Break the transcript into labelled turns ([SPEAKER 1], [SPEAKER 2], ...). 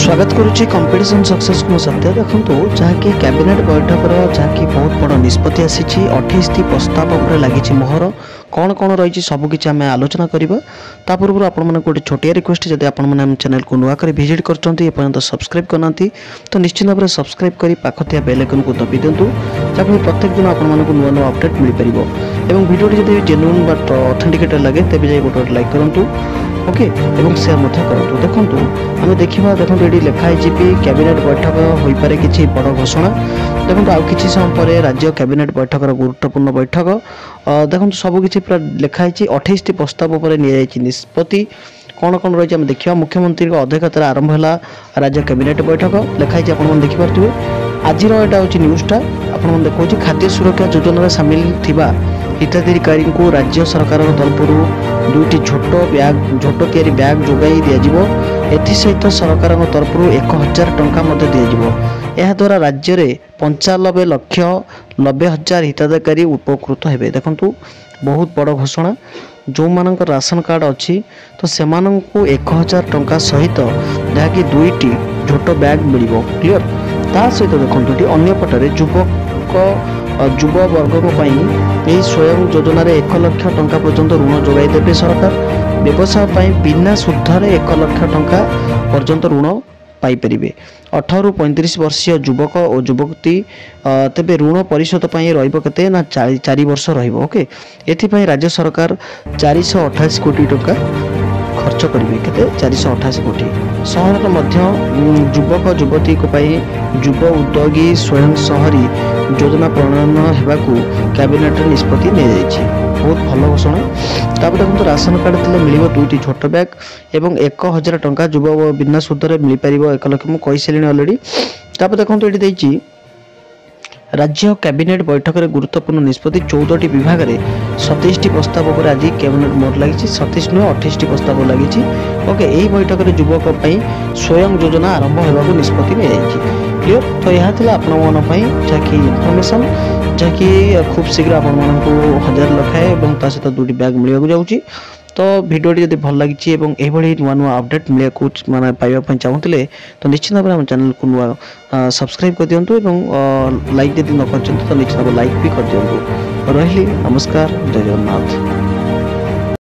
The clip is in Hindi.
[SPEAKER 1] स्वागत करुच्ची कंपिटिशन सक्सेस को सत्य देखो जहाँकि कैबिनेट बैठक जहाँकि बहुत बड़ निष्पत्ति आसी 28टी प्रस्ताव उपर लगी मोहर कौन कौन रही सबकि आम आलोचना करवा ता पूर्व आपण गोटे छोटिया रिक्वेस्ट जब आप चैनल को नुआ कर विजिट कर सब्सक्राइब करना तो निश्चित भाव में सब्सक्राइब कर पाखिया बेल आइकन को दबी दिंतु जहाँफल प्रत्येक दिन आपको नुआ नुआ अपडेट मिल पार और वीडियो जब जेन्युइन बट ऑथेंटिकेटेड लगे तेज जाए गोटे लाइक करूँ ओके एवं शेयर करूँ देखूँ आम देखा देखो ये लिखाई कैबिनेट बैठक हो पारे किसी बड़ घोषणा देखो आउ कि समय पर राज्य कैबिनेट बैठक गुरुत्वपूर्ण बैठक देखो सबकि पूरा लिखाई 28टी प्रस्ताव पर निष्पत्ति कौन कौन रही है देखा मुख्यमंत्री अध्यक्षतार आरंभ है राज्य कैबिनेट बैठक लिखाई आप देखिपे आज यहाँ हूँ न्यूज़टा आपको देखा खाद्य सुरक्षा योजन सामिल थिबा हिताधिकारी को राज्य सरकार तरफ दुईटी झोट तैयारी बैग जोगाई दिज्व एसत सरकार तरफ 1000 टंका दिद्वारा राज्य में 95,90,000 हिताधिकारी उपकृत हे देखु बहुत बड़ घोषणा जो मान राशन कार्ड अच्छी तो से 1000 टंका सहित जहाँकि दुईटी झोट बैग मिल क्लीयर ता सहित देखो अंपटे युव वर्ग स्वयं योजन 1 लाख टंका पर्यंत ऋण जोगाई देवे सरकार व्यवसाय बिना सुधर 1 लाख टंका पर्यंत ऋण पाइपर 18 ରୁ 35 वर्षीय युवक और युवती तेबे ऋण परिशोध रही ना 4 वर्ष ओके एथि राज्य सरकार 428 कोटी टंका खर्च करेंगे केते 428 कोटी सहर युवक युवती युव उद्योगी स्वयं शहरी योजना प्रणयन होगाकू कैबिनेट निष्पत्ति बहुत भल घोषणा देखो राशन कार्ड थे मिल दुईटी छोट बैग एवं 1000 टंका युव बिना सुधर मिल पार 1 लाख मुझे सारे अलरेडी देखो ये राज्य कैबिनेट बैठक में गुरुत्वपूर्ण निष्पत्ति 14टी विभाग में 27टी प्रस्ताव पर आज कैबिनेट मोहर लगी 27 नु 28टी प्रस्ताव लगी ओके यही बैठक में युवक स्वयं योजना आरंभ होगा निष्पत्ति क्लियर तो यह था जहाँकि इनफर्मेशन जहाँकि खूब शीघ्र आपको 1000 लखाए और ता सहित 2टी बैग मिलवा जाऊँगी तो वीडियोटी जब भल लगी यही नुआ नुआ अपडेट मिले माने पाइबा चाहूँगे तो निश्चित भाव में चैनल को नुआ सब्सक्राइब कर दिंतु लाइक जब न कर तो निश्चित भाव लाइक भी कर दिंतु रही नमस्कार जय जगन्नाथ।